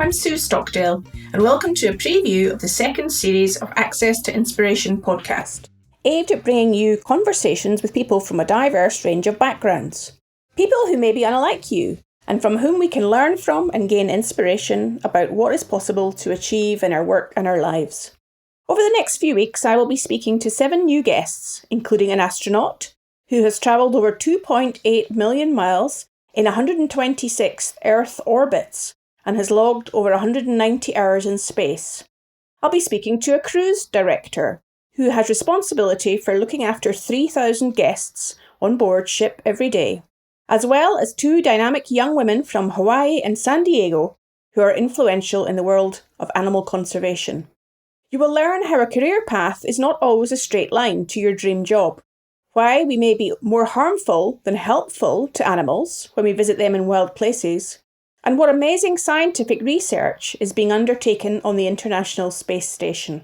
I'm Sue Stockdale, and welcome to a preview of the second series of Access to Inspiration podcast, aimed at bringing you conversations with people from a diverse range of backgrounds. People who may be unlike you, and from whom we can learn from and gain inspiration about what is possible to achieve in our work and our lives. Over the next few weeks, I will be speaking to 7 new guests, including an astronaut who has travelled over 2.8 million miles in 126 Earth orbits and has logged over 190 hours in space. I'll be speaking to a cruise director who has responsibility for looking after 3,000 guests on board ship every day, as well as 2 dynamic young women from Hawaii and San Diego who are influential in the world of animal conservation. You will learn how a career path is not always a straight line to your dream job, why we may be more harmful than helpful to animals when we visit them in wild places, and what amazing scientific research is being undertaken on the International Space Station.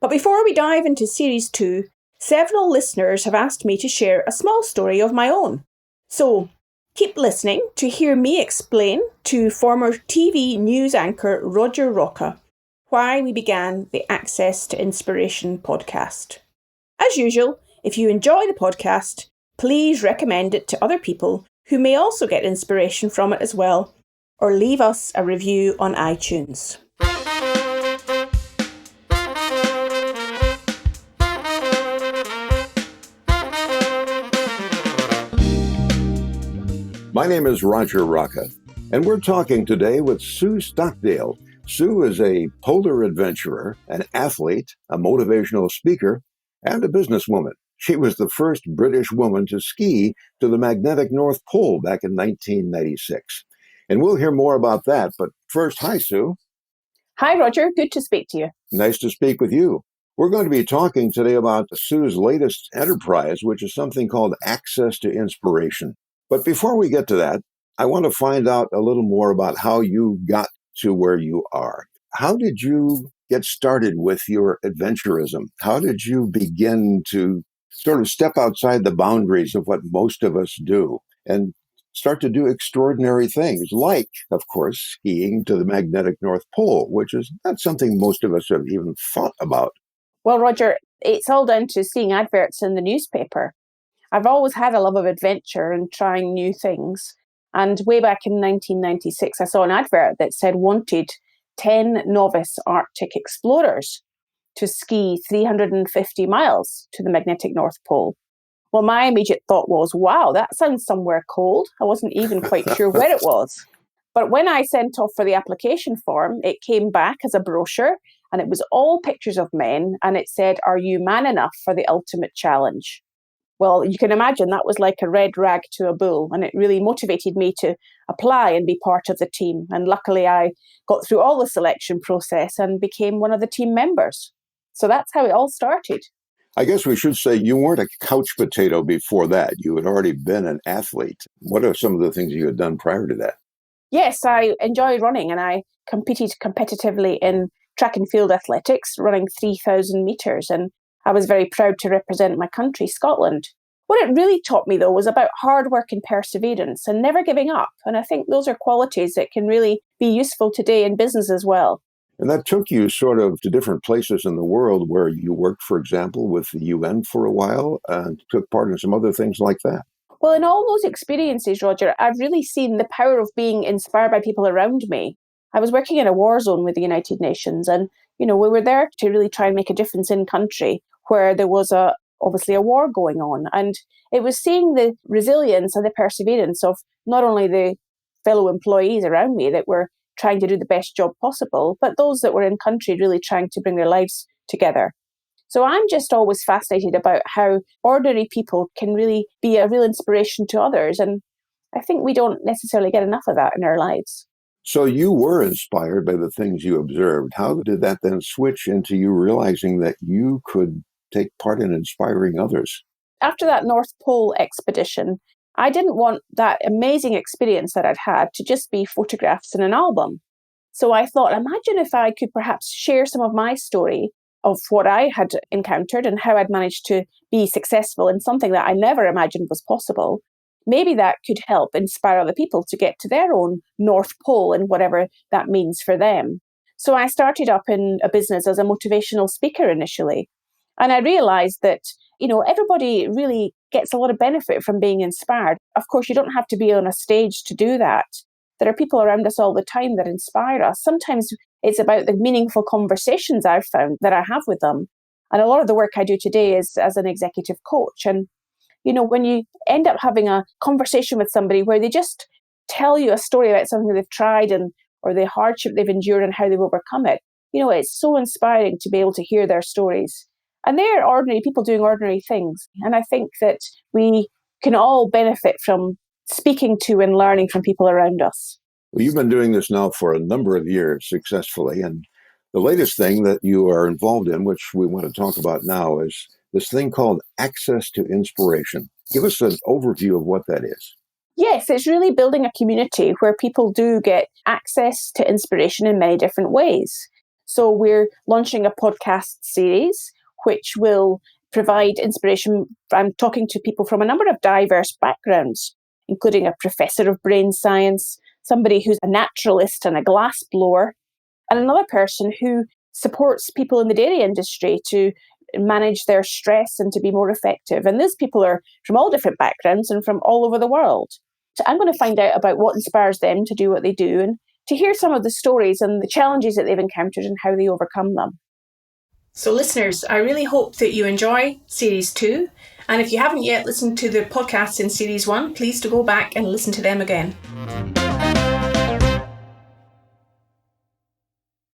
But before we dive into Series 2, several listeners have asked me to share a small story of my own. So, keep listening to hear me explain to former TV news anchor Roger Rocka why we began the Access to Inspiration podcast. As usual, if you enjoy the podcast, please recommend it to other people who may also get inspiration from it as well, or leave us a review on iTunes. My name is Roger Rocka, and we're talking today with Sue Stockdale. Sue is a polar adventurer, an athlete, a motivational speaker, and a businesswoman. She was the first British woman to ski to the magnetic North Pole back in 1996. And we'll hear more about that. But first, hi, Sue. Hi, Roger. Good to speak to you. Nice to speak with you. We're going to be talking today about Sue's latest enterprise, which is something called Access to Inspiration. But before we get to that, I want to find out a little more about how you got to where you are. How did you get started with your adventurism? How did you begin to sort of step outside the boundaries of what most of us do and start to do extraordinary things, like, of course, skiing to the magnetic North Pole, which is not something most of us have even thought about? Well, Roger, it's all down to seeing adverts in the newspaper. I've always had a love of adventure and trying new things. And way back in 1996, I saw an advert that said wanted 10 novice Arctic explorers to ski 350 miles to the magnetic North Pole. Well, my immediate thought was, wow, that sounds somewhere cold. I wasn't even quite sure where it was. But when I sent off for the application form, it came back as a brochure, and it was all pictures of men, and it said, "Are you man enough for the ultimate challenge?" Well, you can imagine that was like a red rag to a bull, and it really motivated me to apply and be part of the team. And luckily, I got through all the selection process and became one of the team members. So that's how it all started. I guess we should say you weren't a couch potato before that. You had already been an athlete. What are some of the things you had done prior to that? Yes, I enjoy running, and I competed competitively in track and field athletics, running 3,000 metres, and I was very proud to represent my country, Scotland. What it really taught me, though, was about hard work and perseverance and never giving up. And I think those are qualities that can really be useful today in business as well. And that took you sort of to different places in the world where you worked, for example, with the UN for a while and took part in some other things like that. Well, in all those experiences, Roger, I've really seen the power of being inspired by people around me. I was working in a war zone with the United Nations, and, we were there to really try and make a difference in country where there was obviously a war going on. And it was seeing the resilience and the perseverance of not only the fellow employees around me that were trying to do the best job possible, but those that were in country really trying to bring their lives together. So I'm just always fascinated about how ordinary people can really be a real inspiration to others. And I think we don't necessarily get enough of that in our lives. So you were inspired by the things you observed. How did that then switch into you realizing that you could take part in inspiring others? After that North Pole expedition, I didn't want that amazing experience that I'd had to just be photographs in an album. So I thought, imagine if I could perhaps share some of my story of what I had encountered and how I'd managed to be successful in something that I never imagined was possible, maybe that could help inspire other people to get to their own North Pole and whatever that means for them. So I started up in a business as a motivational speaker initially. And I realized that, everybody really gets a lot of benefit from being inspired. Of course, you don't have to be on a stage to do that. There are people around us all the time that inspire us. Sometimes it's about the meaningful conversations I've found that I have with them. And a lot of the work I do today is as an executive coach. And when you end up having a conversation with somebody where they just tell you a story about something they've tried or the hardship they've endured and how they've overcome it, it's so inspiring to be able to hear their stories. And they're ordinary people doing ordinary things. And I think that we can all benefit from speaking to and learning from people around us. Well, you've been doing this now for a number of years successfully. And the latest thing that you are involved in, which we want to talk about now, is this thing called access to inspiration. Give us an overview of what that is. Yes, it's really building a community where people do get access to inspiration in many different ways. So we're launching a podcast series which will provide inspiration. I'm talking to people from a number of diverse backgrounds, including a professor of brain science, somebody who's a naturalist and a glass blower, and another person who supports people in the dairy industry to manage their stress and to be more effective. And these people are from all different backgrounds and from all over the world. So I'm going to find out about what inspires them to do what they do and to hear some of the stories and the challenges that they've encountered and how they overcome them. So listeners, I really hope that you enjoy Series 2. And if you haven't yet listened to the podcasts in Series 1, please do go back and listen to them again.